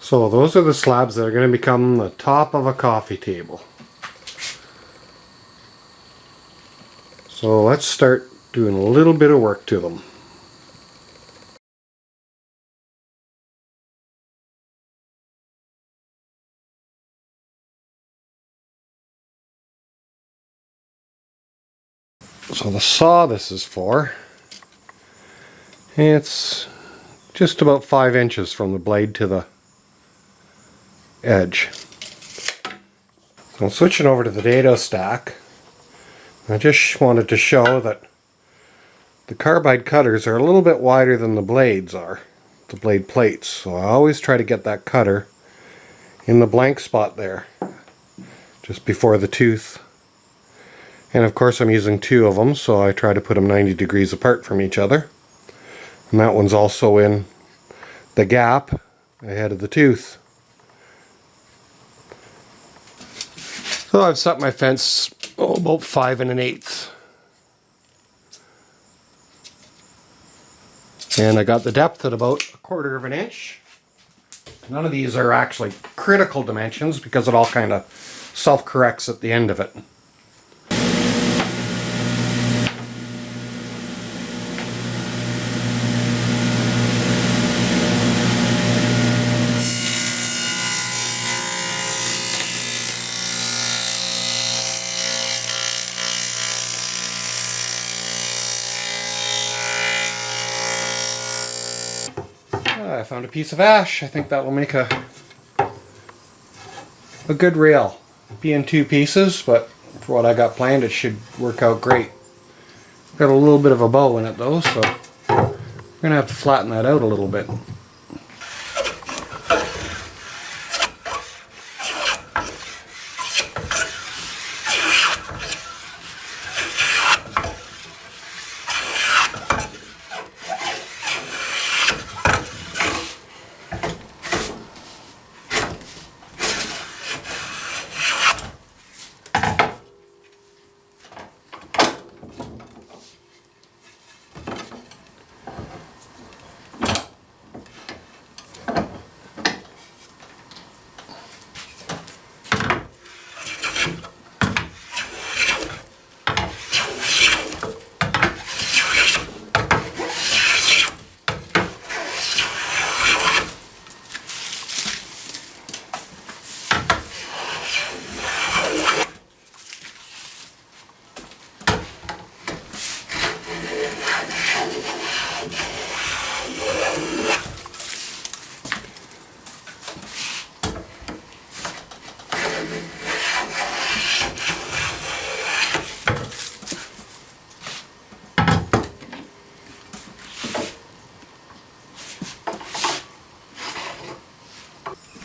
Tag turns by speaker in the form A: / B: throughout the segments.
A: So those are the slabs that are going to become the top of a coffee table. So let's start doing a little bit of work to them. So the saw this is for, it's just about 5 inches from the blade to the edge. So I'm switching over to the dado stack. I just wanted to show that the carbide cutters are a little bit wider than the blades are, the blade plates. So I always try to get that cutter in the blank spot there, just before the tooth. And of course I'm using 2 of them, so I try to put them 90 degrees apart from each other. And that one's also in the gap ahead of the tooth. So I've set my fence about 5 1/8. And I got the depth at about 1/4 inch. None of these are actually critical dimensions because it all kind of self-corrects at the end of it. I found a piece of ash. I think that will make a good rail. It'll be in 2 pieces, but for what I got planned it should work out great. Got a little bit of a bow in it though, so I'm going to have to flatten that out a little bit.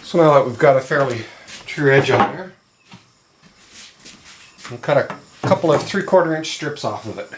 A: So now that we've got a fairly true edge on there, I'll cut a couple of 3/4 inch strips off of it.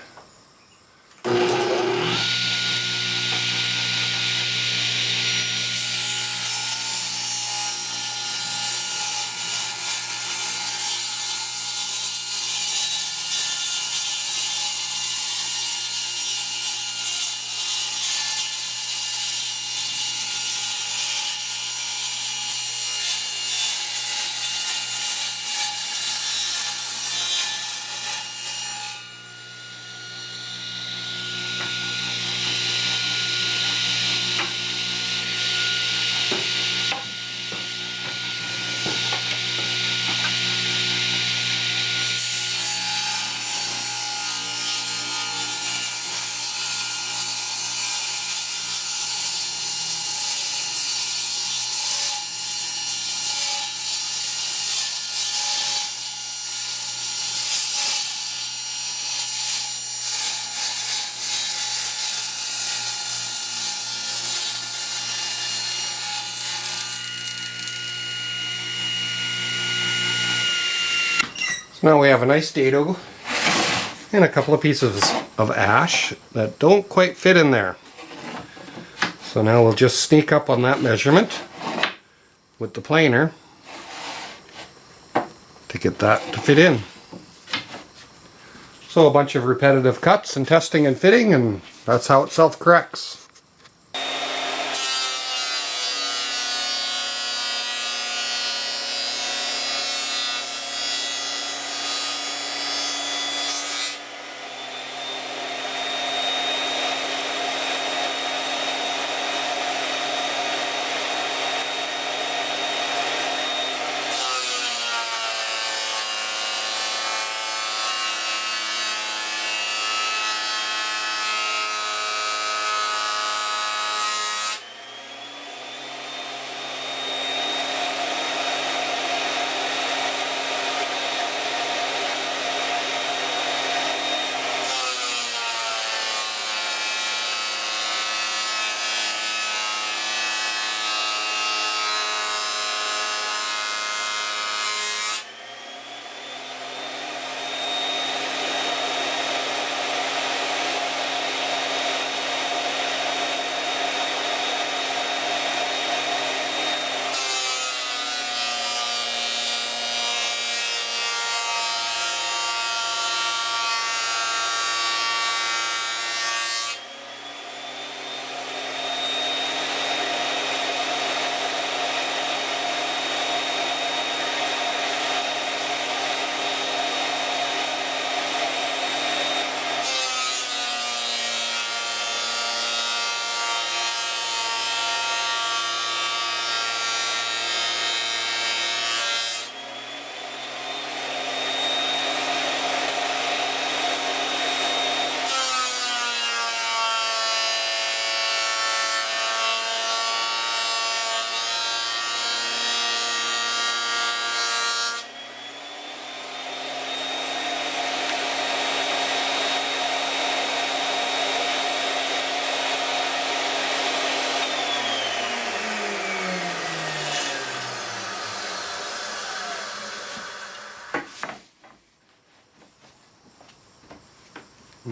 A: Now we have a nice dado and a couple of pieces of ash that don't quite fit in there. So now we'll just sneak up on that measurement with the planer to get that to fit in. So a bunch of repetitive cuts and testing and fitting, and that's how it self-corrects.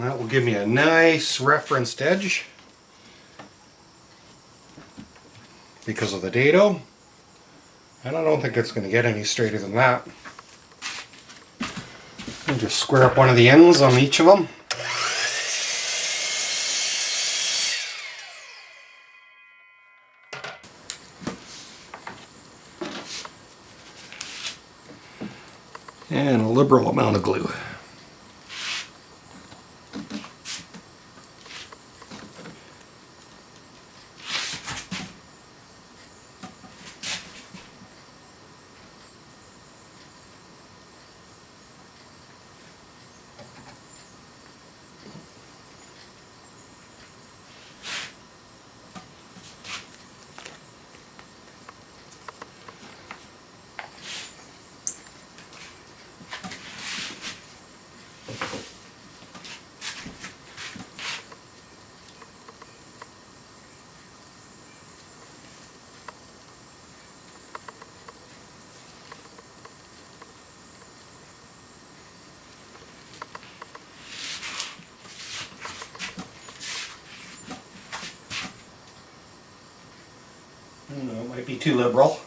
A: And that will give me a nice referenced edge because of the dado. And I don't think it's going to get any straighter than that. I'll just square up one of the ends on each of them. And a liberal amount of glue. It might be too liberal.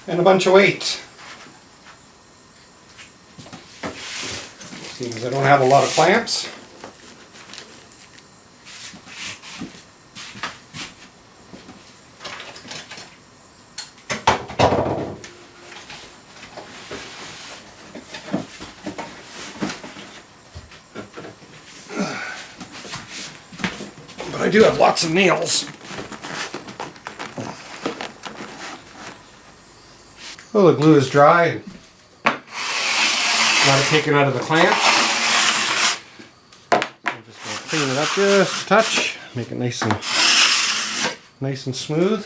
A: And a bunch of weight. Seeing as I don't have a lot of clamps. But I do have lots of nails. Well, the glue is dry and got it taken out of the clamp. I'm just going to clean it up just a touch, make it nice and smooth.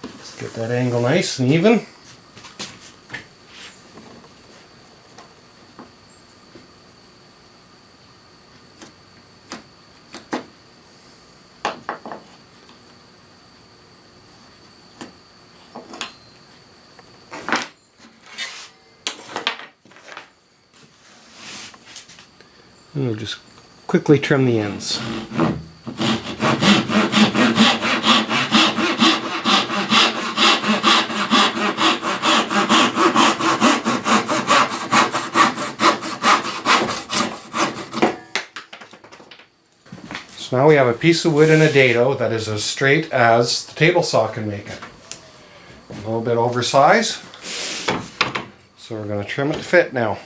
A: Let's get that angle nice and even. And we'll just quickly trim the ends. So now we have a piece of wood and a dado that is as straight as the table saw can make it. A little bit oversized, so we're going to trim it to fit now.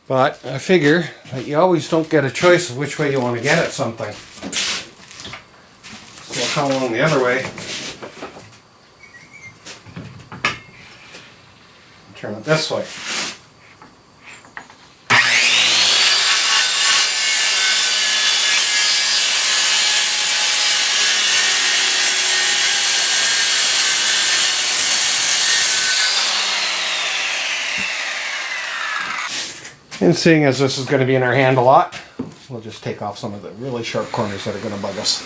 A: But I figure that you always don't get a choice of which way you want to get at something. So I'll come along the other way. Turn it this way. And seeing as this is going to be in our hand a lot, we'll just take off some of the really sharp corners that are going to bug us.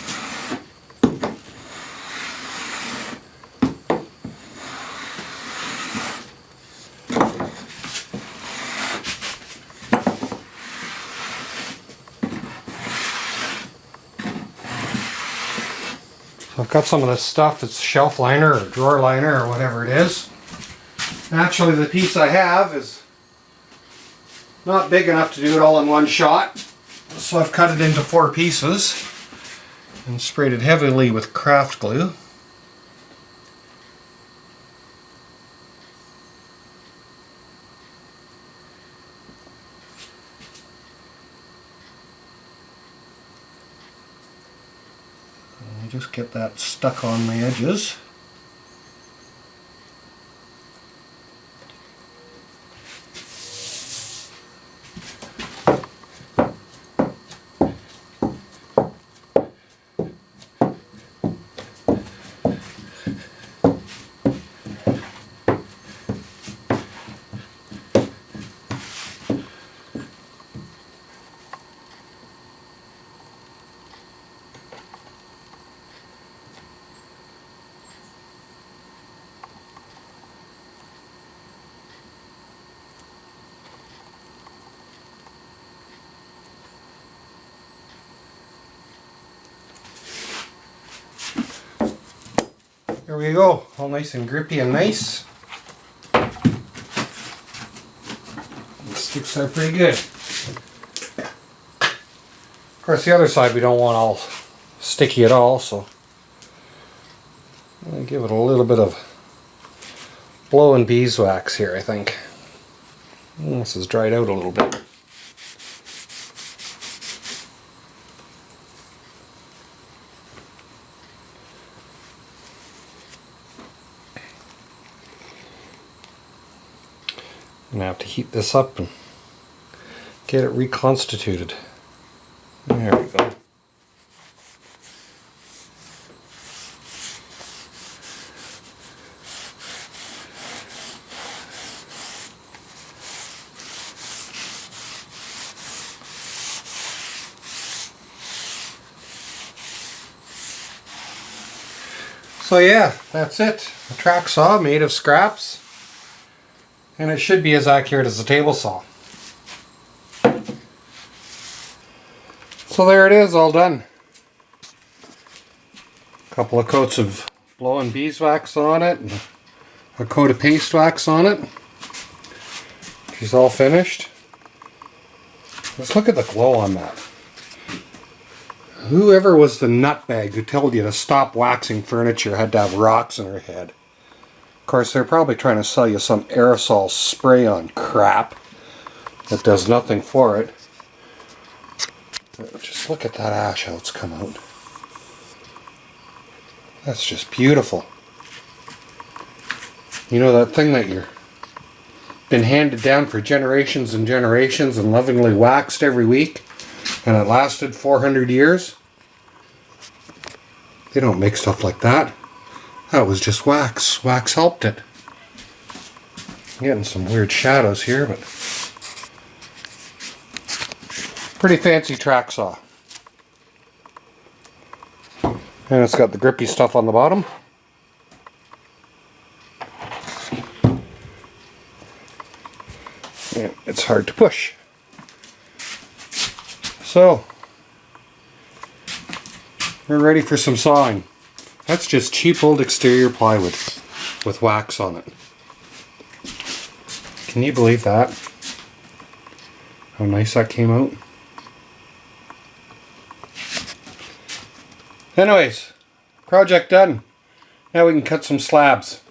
A: So I've got some of this stuff that's shelf liner or drawer liner or whatever it is. Actually, the piece I have is not big enough to do it all in one shot, so I've cut it into 4 pieces and sprayed it heavily with craft glue. And just get that stuck on the edges. There we go, all nice and grippy and nice. It sticks there pretty good. Of course, the other side we don't want all sticky at all, so I'm going to give it a little bit of blowing beeswax here, I think. This has dried out a little bit. I'm going to have to heat this up and get it reconstituted. There we go. So yeah, that's it. A track saw made of scraps. And it should be as accurate as a table saw. So there it is, all done. A couple of coats of blowing beeswax on it, and a coat of paste wax on it. She's all finished. Let's look at the glow on that. Whoever was the nutbag who told you to stop waxing furniture had to have rocks in her head. Of course, they're probably trying to sell you some aerosol spray-on crap that does nothing for it. But just look at that ash, how it's come out. That's just beautiful. You know that thing that you've been handed down for generations and generations and lovingly waxed every week, and it lasted 400 years? They don't make stuff like that. That was just wax. Wax helped it. I'm getting some weird shadows here, but pretty fancy track saw. And it's got the grippy stuff on the bottom. And it's hard to push. So, we're ready for some sawing. That's just cheap old exterior plywood with wax on it. Can you believe that? How nice that came out. Anyways, project done. Now we can cut some slabs.